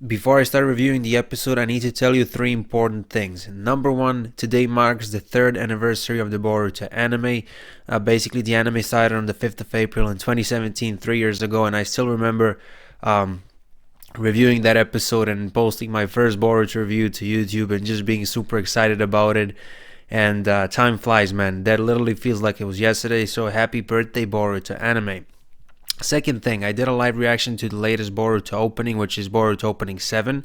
Before I start reviewing the episode, I need to tell you three important things. Number one, today marks the third anniversary of the Boruto anime. Basically, the anime started on the 5th of April in 2017, 3 years ago, and I still remember reviewing that episode and posting my first Boruto review to YouTube and just being super excited about it. And time flies, man. That literally feels like it was yesterday, so happy birthday, Boruto anime. Second thing, I did a live reaction to the latest Boruto opening, which is Boruto opening 7.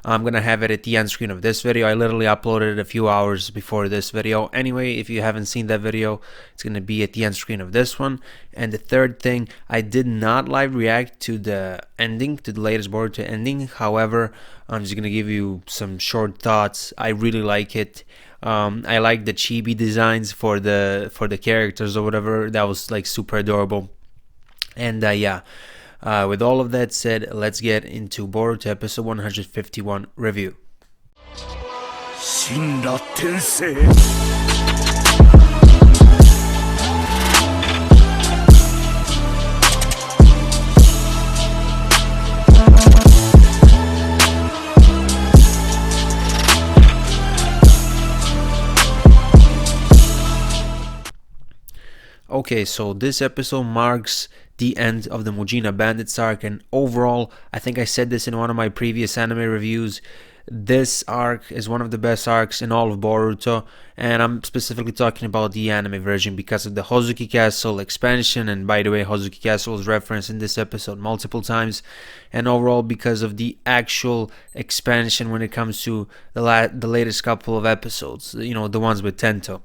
I'm gonna have it at the end screen of this video. I literally uploaded it a few hours before this video. Anyway, if you haven't seen that video, it's gonna be at the end screen of this one. And the third thing, I did not live react to the ending, to the latest Boruto ending. However, I'm just gonna give you some short thoughts. I really like it. I like the chibi designs for the characters or whatever. That was like super adorable. And with all of that said, let's get into Boruto episode 151 review. Okay, so this episode marks the end of the Mujina Bandits arc, and overall, I think I said this in one of my previous anime reviews, this arc is one of the best arcs in all of Boruto, and I'm specifically talking about the anime version because of the Hozuki Castle expansion, and by the way, Hozuki Castle is referenced in this episode multiple times, and overall because of the actual expansion when it comes to the latest couple of episodes, you know, the ones with Tento.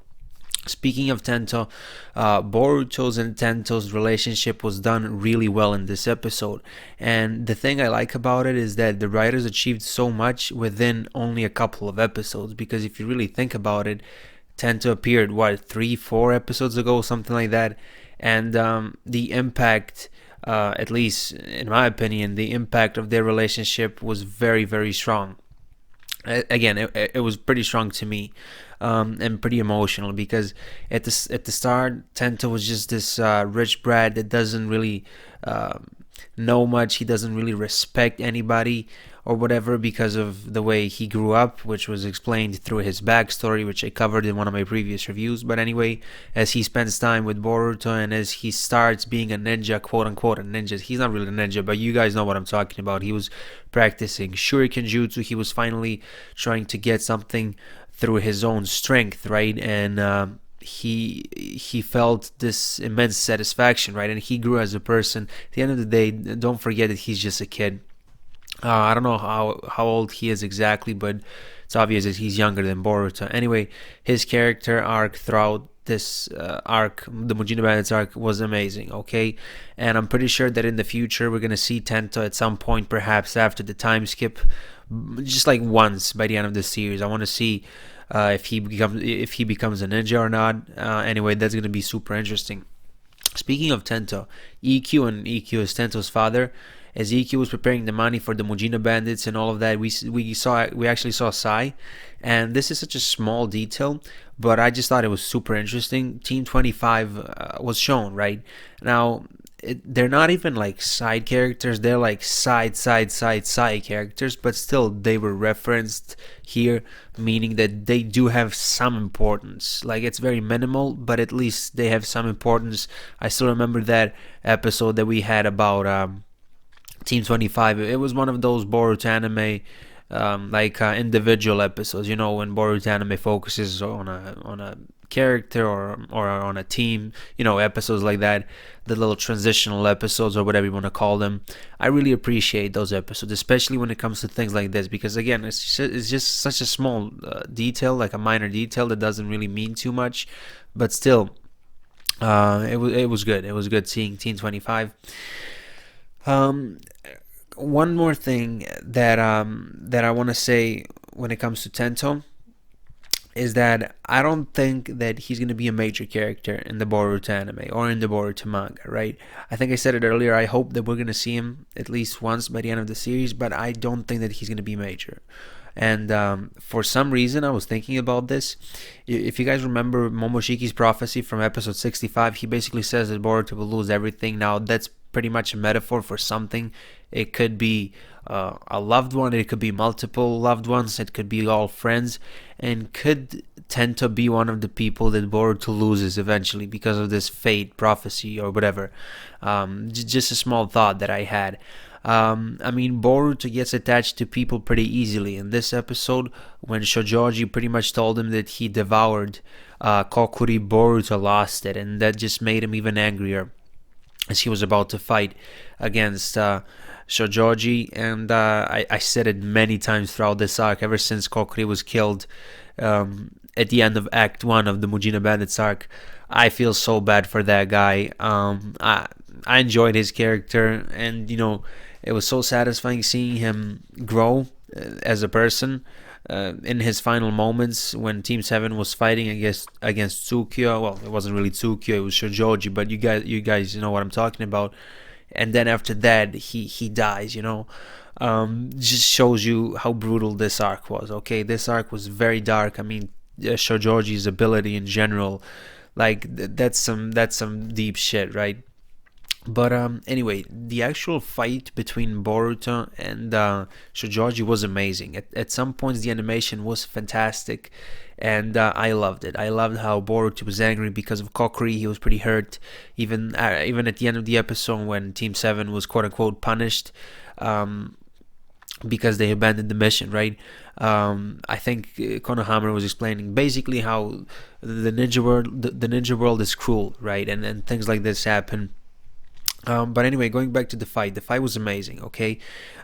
Speaking of Tento, Boruto's and Tento's relationship was done really well in this episode, and the thing I like about it is that the writers achieved so much within only a couple of episodes, because if you really think about it, Tento appeared, 3-4 episodes ago, something like that, and the impact, at least in my opinion, the impact of their relationship was very, very strong. Again, it was pretty strong to me, and pretty emotional, because at the start, Tento was just this rich brat that doesn't really know much. He doesn't really respect anybody or whatever because of the way he grew up, which was explained through his backstory, which I covered in one of my previous reviews. But anyway, as he spends time with Boruto and as he starts being a ninja, quote unquote a ninja, he's not really a ninja, but you guys know what I'm talking about. He was practicing Shuriken Jutsu. He was finally trying to get something through his own strength, right? And he felt this immense satisfaction, right? And he grew as a person. At the end of the day, don't forget that he's just a kid. I don't know how old he is exactly, but it's obvious that he's younger than Boruto. Anyway, his character arc throughout this arc, the Mujina Bandits arc, was amazing, okay? And I'm pretty sure that in the future we're going to see Tento at some point, perhaps after the time skip, just like once by the end of the series. I want to see if he becomes a ninja or not. Anyway, that's going to be super interesting. Speaking of Tento, EQ, and EQ is Tento's father. As EQ was preparing the money for the Mujina Bandits and all of that, we actually saw Sai, and this is such a small detail, but I just thought it was super interesting. Team 25 was shown, right? Now, they're not even like side characters, they're like side characters, but still they were referenced here, meaning that they do have some importance. Like, it's very minimal, but at least they have some importance. I still remember that episode that we had about Team 25. It was one of those Boruto anime individual episodes, you know, when Boruto anime focuses on a character or on a team, you know, episodes like that, the little transitional episodes or whatever you want to call them. I really appreciate those episodes, especially when it comes to things like this, because again, it's just such a small detail, like a minor detail that doesn't really mean too much, but still, it was good. It was good seeing Team 25. One more thing that I want to say when it comes to Tento is that I don't think that he's going to be a major character in the Boruto anime or in the Boruto manga, right? I think I said it earlier, I hope that we're going to see him at least once by the end of the series, but I don't think that he's going to be major. And for some reason, I was thinking about this. If you guys remember Momoshiki's prophecy from episode 65, he basically says that Boruto will lose everything. Now, that's pretty much a metaphor for something. It could be a loved one, it could be multiple loved ones, it could be all friends, and could tend to be one of the people that Boruto loses eventually because of this fate prophecy or whatever. Just a small thought that I had. I mean, Boruto gets attached to people pretty easily. In this episode, when Shojoji pretty much told him that he devoured Kokuri, Boruto lost it, and that just made him even angrier as he was about to fight against Shojoji. And I said it many times throughout this arc, ever since Kokuri was killed at the end of Act 1 of the Mujina Bandits arc. I feel so bad for that guy. I enjoyed his character, and it was so satisfying seeing him grow as a person in his final moments when Team 7 was fighting against Tsukio. Well, it wasn't really Tsukio, it was Shojoji, but you guys know what I'm talking about. And then after that, he dies, just shows you how brutal this arc was. Okay, this arc was very dark. I mean, Shojoji's ability in general, like that's some deep shit, right? But anyway, the actual fight between Boruto and Shojoji was amazing. At some points, the animation was fantastic, and I loved it. I loved how Boruto was angry because of Kokuri. He was pretty hurt, even at the end of the episode when Team 7 was quote unquote punished because they abandoned the mission, right? I think Konohamaru was explaining basically how the ninja world is cruel, right? And things like this happen. But anyway, going back to the fight was amazing, okay?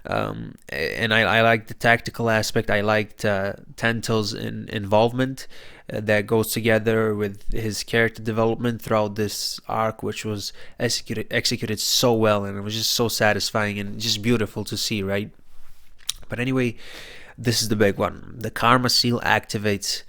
And I liked the tactical aspect. I liked Tento's involvement that goes together with his character development throughout this arc, which was executed so well, and it was just so satisfying and just beautiful to see, right? But anyway, this is the big one. The Karma Seal activates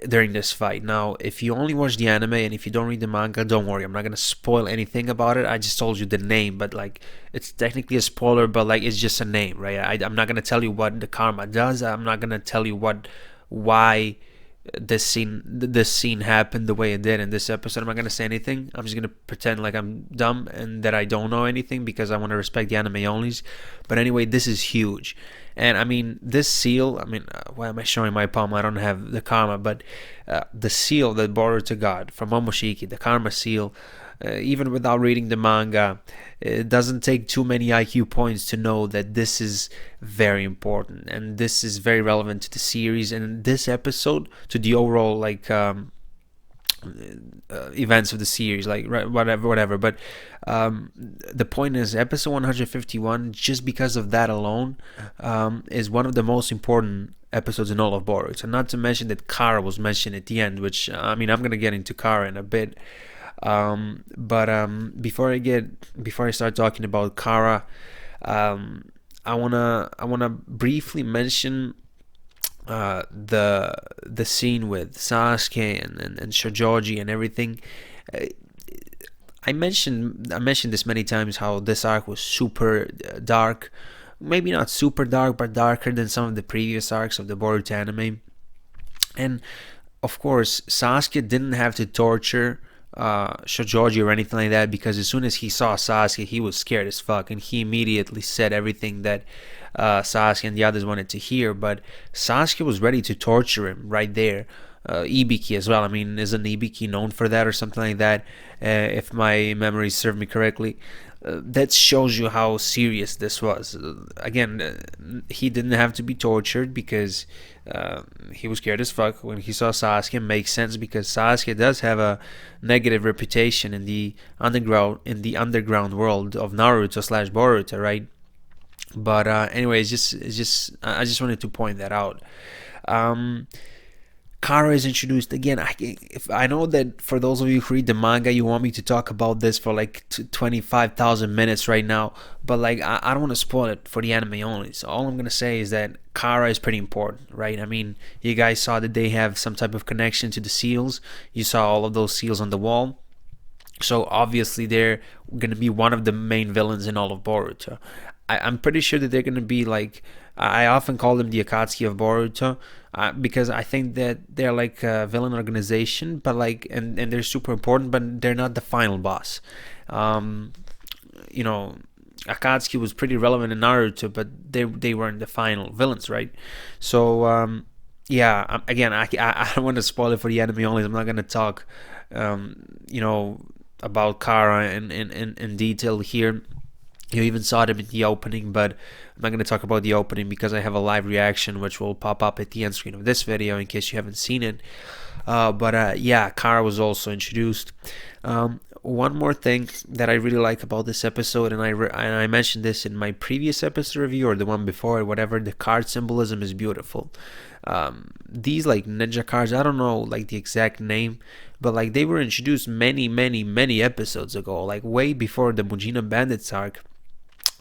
during this fight. Now, if you only watch the anime and if you don't read the manga, don't worry, I'm not gonna spoil anything about it. I just told you the name, but like it's technically a spoiler, but like it's just a name, right? I'm not gonna tell you what the karma does. I'm not gonna tell you why this scene happened the way it did in this episode. I'm not gonna say anything. I'm just gonna pretend like I'm dumb and that I don't know anything because I want to respect the anime onlys. But anyway, this is huge. And I mean, this seal, why am I showing my palm? I don't have the karma, but the seal that Boruto got from Momoshiki, the karma seal, even without reading the manga, it doesn't take too many IQ points to know that this is very important. And this is very relevant to the series and this episode, to the overall, like, events of the series, like whatever. But the point is, episode 151, just because of that alone, is one of the most important episodes in all of Boruto. And not to mention that Kara was mentioned at the end, which I'm gonna get into Kara in a bit. But before I start talking about Kara, I wanna briefly mention the scene with Sasuke and Shojoji and everything. I mentioned this many times, how this arc was super dark. Maybe not super dark, but darker than some of the previous arcs of the Boruto anime. And of course, Sasuke didn't have to torture Shojoji or anything like that, because as soon as he saw Sasuke, he was scared as fuck, and he immediately said everything that Sasuke and the others wanted to hear. But Sasuke was ready to torture him right there. Ibiki as well. Isn't Ibiki known for that or something like that? If my memory serves me correctly. That shows you how serious this was. Again, he didn't have to be tortured because he was scared as fuck when he saw Sasuke. Makes sense, because Sasuke does have a negative reputation in the underground world of Naruto / Boruto, right? But anyway, I just wanted to point that out. Kara is introduced again. I know that for those of you who read the manga, you want me to talk about this for like 25,000 minutes right now, but like I don't want to spoil it for the anime only. So all I'm gonna say is that Kara is pretty important, right? You guys saw that they have some type of connection to the seals. You saw all of those seals on the wall. So obviously they're gonna be one of the main villains in all of Boruto. I'm pretty sure that they're gonna be like, I often call them the Akatsuki of Boruto, because I think that they're like a villain organization, but like, and they're super important, but they're not the final boss. Um, you know, Akatsuki was pretty relevant in Naruto, but they weren't the final villains, right? So yeah, again, I don't want to spoil it for the anime only. I'm not gonna talk, you know, about Kara in detail here. You even saw them in the opening, but I'm not going to talk about the opening because I have a live reaction which will pop up at the end screen of this video in case you haven't seen it. But yeah, Kara was also introduced. One more thing that I really like about this episode, and I mentioned this in my previous episode review or the one before, or whatever, the card symbolism is beautiful. These like ninja cards, I don't know like the exact name, but like they were introduced many episodes ago, like way before the Mujina Bandits arc.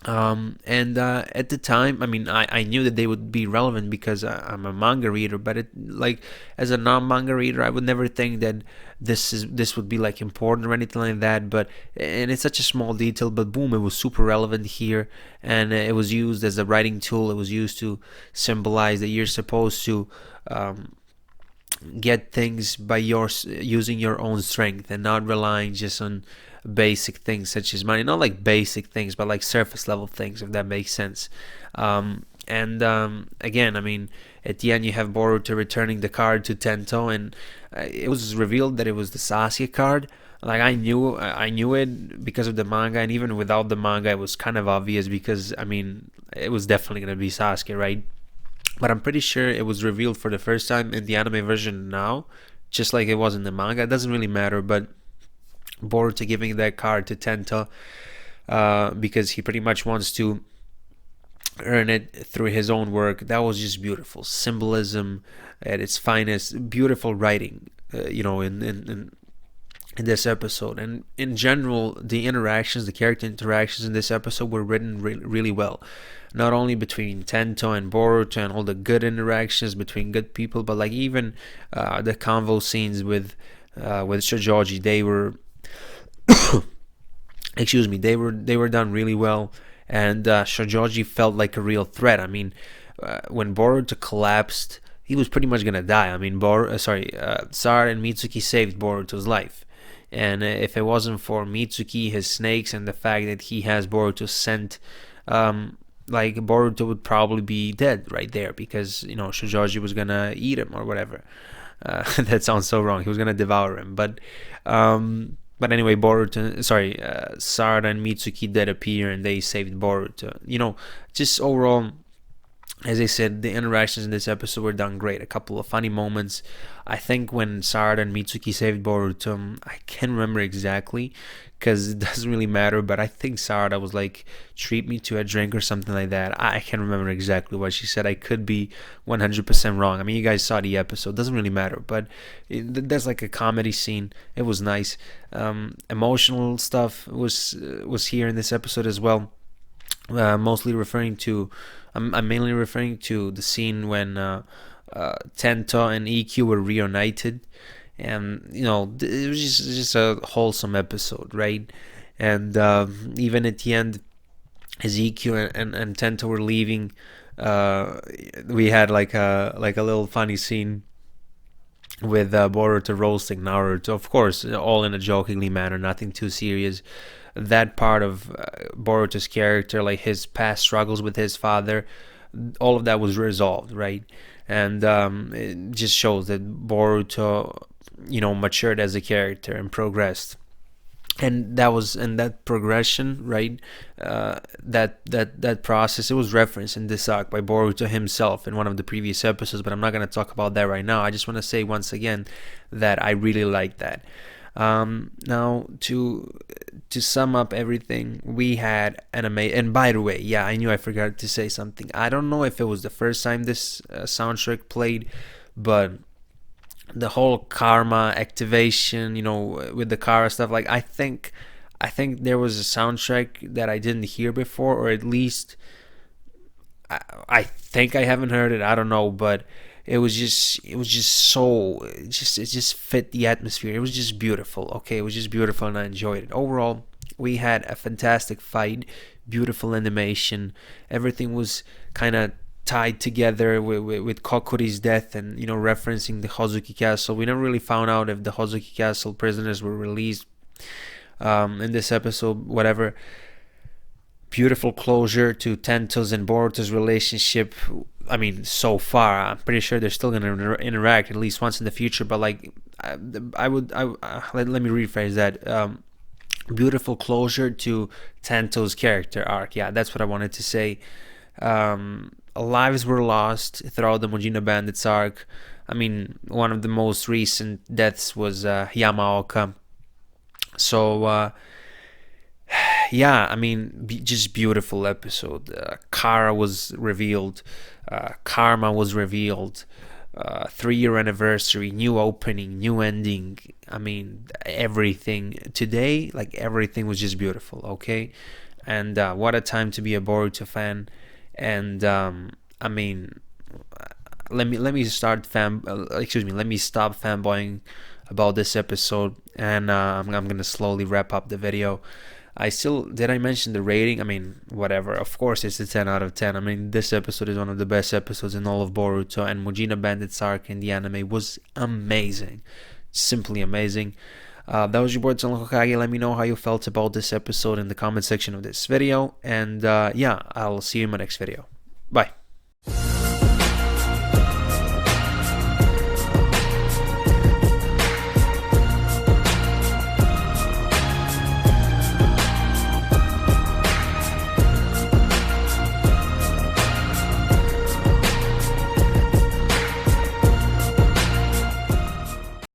And at the time, I mean, I knew that they would be relevant because I'm a manga reader, but it, like, as a non-manga reader, I would never think that this would be like important or anything like that. But and it's such a small detail, but boom, it was super relevant here, and it was used as a writing tool. It was used to symbolize that you're supposed to get things by using your own strength and not relying just on basic things such as money. Not like basic things, but like surface level things, if that makes sense. And again, I mean, at the end you have Boruto returning the card to Tento, and it was revealed that it was the Sasuke card. Like I knew it because of the manga, and even without the manga, it was kind of obvious because I mean, it was definitely gonna be Sasuke, right? But I'm pretty sure it was revealed for the first time in the anime version now, just like it was in the manga. It doesn't really matter, but Boruto giving that card to Tenta because he pretty much wants to earn it through his own work. That was just beautiful symbolism at its finest. Beautiful writing, in this episode, and in general, the interactions, the character interactions in this episode were written really well. Not only between Tento and Boruto and all the good interactions between good people, but like even the convo scenes with Shojoji, they were excuse me, they were done really well, and Shojoji felt like a real threat. I mean, when Boruto collapsed, he was pretty much gonna die. I mean, Sar and Mitsuki saved Boruto's life, and if it wasn't for Mitsuki, his snakes, and the fact that he has Boruto's scent, like Boruto would probably be dead right there because Shojoji was gonna eat him or whatever. That sounds so wrong. He was gonna devour him, but anyway, Sarada and Mitsuki did appear and they saved Boruto. Just overall, as I said, the interactions in this episode were done great. A couple of funny moments. I think when Sarada and Mitsuki saved Boruto, I can't remember exactly because it doesn't really matter, but I think Sarada was like, treat me to a drink or something like that. I can't remember exactly what she said. I could be 100% wrong. I mean, you guys saw the episode. It doesn't really matter, but there's like a comedy scene. It was nice. Emotional stuff was here in this episode as well. Mostly referring to, I'm mainly referring to the scene when Tento and EQ were reunited, and it was just a wholesome episode, right? And even at the end, as EQ and Tento were leaving, we had like a little funny scene with Boruto roasting Naruto, of course, all in a jokingly manner, nothing too serious. That part of Boruto's character, like his past struggles with his father, all of that was resolved, right? And it just shows that Boruto, matured as a character and progressed. And that progression, right? That process, it was referenced in this arc by Boruto himself in one of the previous episodes, but I'm not going to talk about that right now. I just want to say once again that I really like that. Now to sum up everything, we had anime, and by the way, yeah, I knew I forgot to say something. I don't know if it was the first time this soundtrack played, but the whole karma activation, with the Kara stuff, like I think there was a soundtrack that I didn't hear before, or at least I think I haven't heard it. I don't know, but it just fit the atmosphere. It was just beautiful. Okay, it was just beautiful, and I enjoyed it. Overall, we had a fantastic fight beautiful animation. Everything was kind of tied together with Kokuri's death, and referencing the Hozuki Castle. We never really found out if the Hozuki Castle prisoners were released in this episode, whatever. Beautiful closure to Tento's and Boruto's relationship. I mean, so far, I'm pretty sure they're still gonna interact at least once in the future. But like, let me rephrase that. Beautiful closure to Tento's character arc. Yeah, that's what I wanted to say. Lives were lost throughout the Mujina Bandits arc. I mean, one of the most recent deaths was Yamaoka. So, yeah, I mean, just beautiful episode. Kara was revealed. Karma was revealed. 3-year anniversary, new opening, new ending. I mean, everything. Today, like, everything was just beautiful, okay? And what a time to be a Boruto fan. And I mean, let me stop fanboying about this episode, and I'm gonna slowly wrap up the video. Did I mention the rating? I mean, whatever. Of course, it's a 10 out of 10. I mean, this episode is one of the best episodes in all of Boruto, and Mujina Bandits arc in the anime was amazing. Simply amazing. That was your boy Hokage. Let me know how you felt about this episode in the comment section of this video, and yeah, I'll see you in my next video. Bye.